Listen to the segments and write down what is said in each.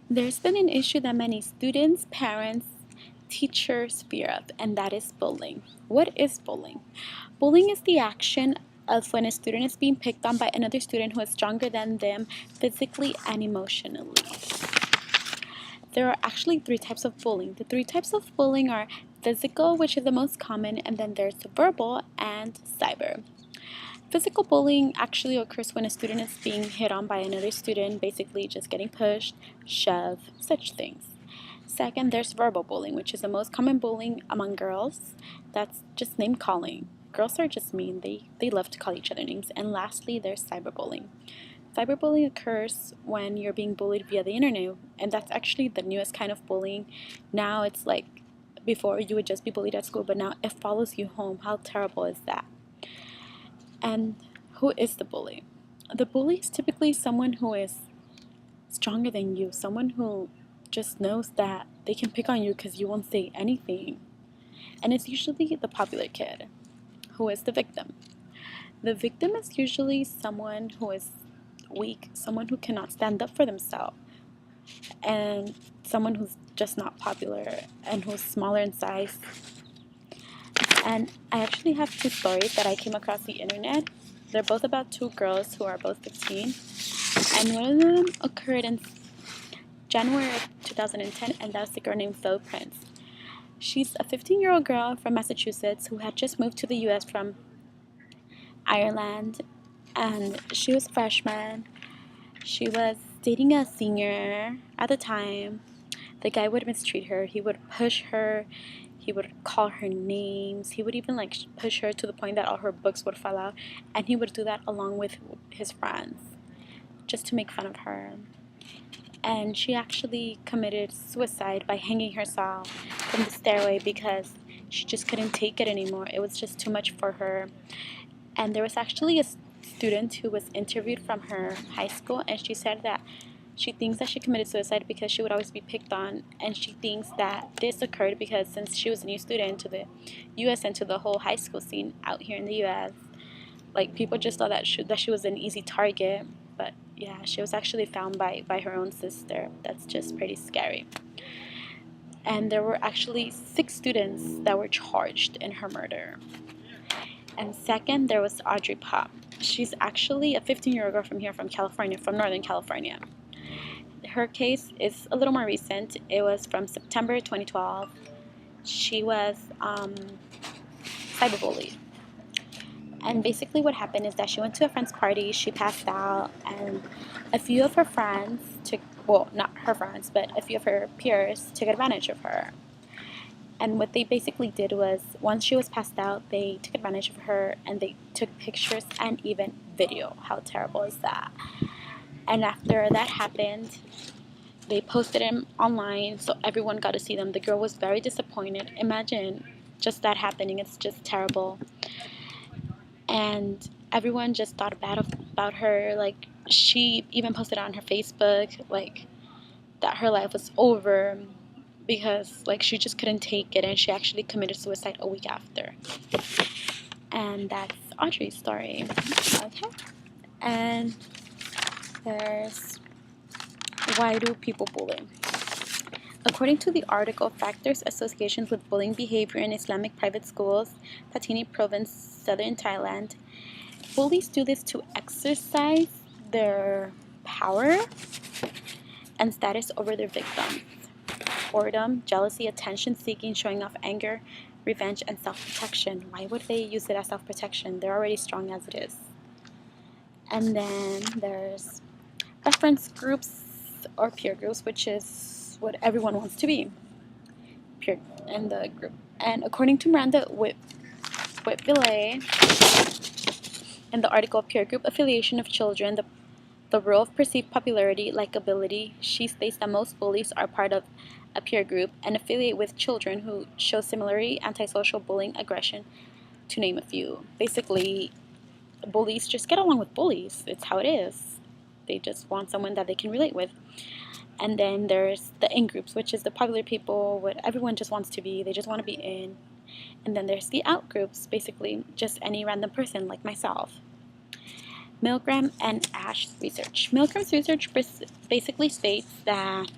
There's been an issue that many students, parents, teachers fear of, and that is bullying. What is bullying? Bullying is the action of when a student is being picked on by another student who is stronger than them physically and emotionally. There are actually three types of bullying. The three types of bullying are physical, which is the most common, and then there's verbal and cyber. Physical bullying actually occurs when a student is being hit on by another student, basically just getting pushed, shoved, such things. Second, there's verbal bullying, which is the most common bullying among girls. That's just name calling. Girls are just mean, they love to call each other names. And lastly, there's cyberbullying. Cyberbullying occurs when you're being bullied via the internet, and that's actually the newest kind of bullying. Now it's like before you would just be bullied at school, but now it follows you home. How terrible is that? And who is the bully? The bully is typically someone who is stronger than you, someone who just knows that they can pick on you because you won't say anything. And it's usually the popular kid who is the victim. The victim is usually someone who is weak, someone who cannot stand up for themselves, and someone who's just not popular and who's smaller in size. And I actually have two stories that I came across the internet. They're both about two girls who are both 15, and one of them occurred in January of 2010, and that was the girl named Zoe Prince. She's a 15-year-old girl from Massachusetts who had just moved to the US from Ireland, and she was a freshman. She was dating a senior at the time. The guy would mistreat her. He would push her. He would call her names. He would even like push her to the point that all her books would fall out. And he would do that along with his friends just to make fun of her. And she actually committed suicide by hanging herself from the stairway because she just couldn't take it anymore. It was just too much for her. And there was actually a student who was interviewed from her high school, and she said that she thinks that she committed suicide because she would always be picked on, and she thinks that this occurred because since she was a new student to the US and to the whole high school scene out here in the US, like people just thought that she was an easy target. But yeah, she was actually found by her own sister. That's just pretty scary. And there were actually 6 students that were charged in her murder. And second, there was Audrey Pop. She's actually a 15-year-old girl from here, from California, from Northern California. Her case is a little more recent. It was from September 2012. She was cyberbullied. And basically what happened is that she went to a friend's party, she passed out, and a few of her friends took, well, not her friends, but a few of her peers took advantage of her. And what they basically did was, once she was passed out, they took advantage of her and they took pictures and even video. How terrible is that? And after that happened, they posted them online so everyone got to see them. The girl was very disappointed. Imagine just that happening. It's just terrible. And everyone just thought bad about her. Like, she even posted on her Facebook, like, that her life was over because like she just couldn't take it, and she actually committed suicide a week after. And that's Audrey's story. Okay. And there's why do people bully? According to the article Factors Associations with Bullying Behavior in Islamic Private Schools, Patani Province, Southern Thailand, bullies do this to exercise their power and status over their victims. Boredom, jealousy, attention seeking, showing off anger, revenge, and self-protection. Why would they use it as self-protection? They're already strong as it is. And then there's reference groups or peer groups, which is what everyone wants to be. Peer in the group. And according to Miranda Whitbillay, in the article Peer Group Affiliation of Children, the role of perceived popularity, likability, she states that most bullies are part of a peer group and affiliate with children who show similarly antisocial bullying, aggression, to name a few. Basically, bullies just get along with bullies. It's how it is. They just want someone that they can relate with. And then there's the in-groups, which is the popular people, what everyone just wants to be. They just want to be in. And then there's the out-groups, basically just any random person like myself. Milgram and Ash's research. Milgram's research basically states that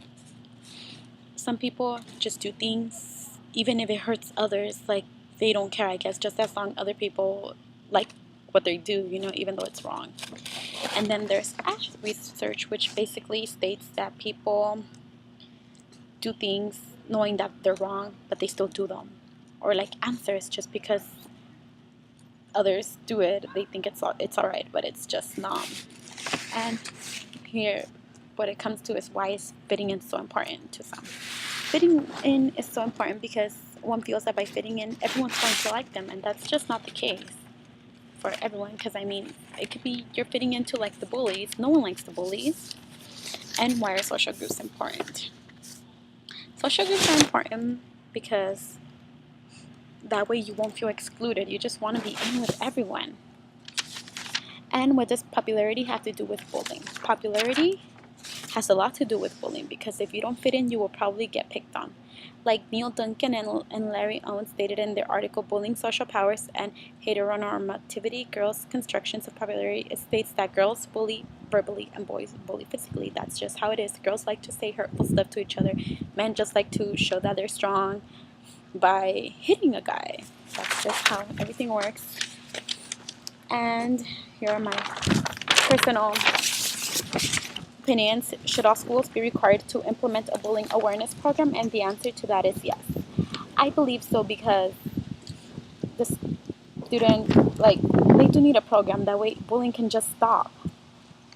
some people just do things even if it hurts others, like they don't care, I guess, just as long other people like what they do, even though it's wrong. And then there's actual research which basically states that people do things knowing that they're wrong, but they still do them. Or like answers just because others do it, they think it's all right, but it's just not. And here, what it comes to is why is fitting in so important to some. Fitting in is so important because one feels that by fitting in, everyone's going to like them, and that's just not the case for everyone. Because I mean, it could be you're fitting into like the bullies. No one likes the bullies. And why are social groups important? Social groups are important because that way you won't feel excluded. You just want to be in with everyone. And what does popularity have to do with bullying? Popularity has a lot to do with bullying because if you don't fit in, you will probably get picked on. Like Neil Duncan and Larry Owens stated in their article, Bullying, Social Powers, and Heteronormativity, Girls' Constructions of Popularity, it states that girls bully verbally and boys bully physically. That's just how it is. Girls like to say hurtful stuff to each other. Men just like to show that they're strong by hitting a guy. That's just how everything works. And here are my personal opinions. Should all schools be required to implement a bullying awareness program? And the answer to that is yes. I believe so because the student, like, they do need a program. That way bullying can just stop.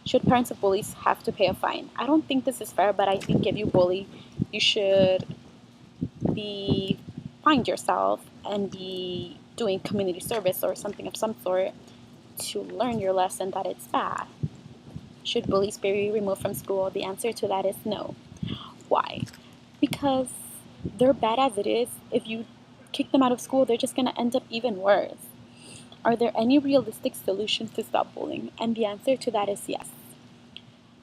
Should parents of bullies have to pay a fine? I don't think this is fair, but I think if you bully, you should be fined yourself and be doing community service or something of some sort to learn your lesson that it's bad. Should bullies be removed from school? The answer to that is no. Why? Because they're bad as it is. If you kick them out of school, they're just going to end up even worse. Are there any realistic solutions to stop bullying? And the answer to that is yes.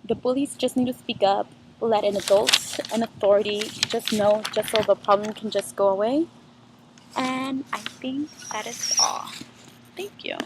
The bullies just need to speak up, let an adult, an authority just know, just so the problem can just go away. And I think that is all. Thank you.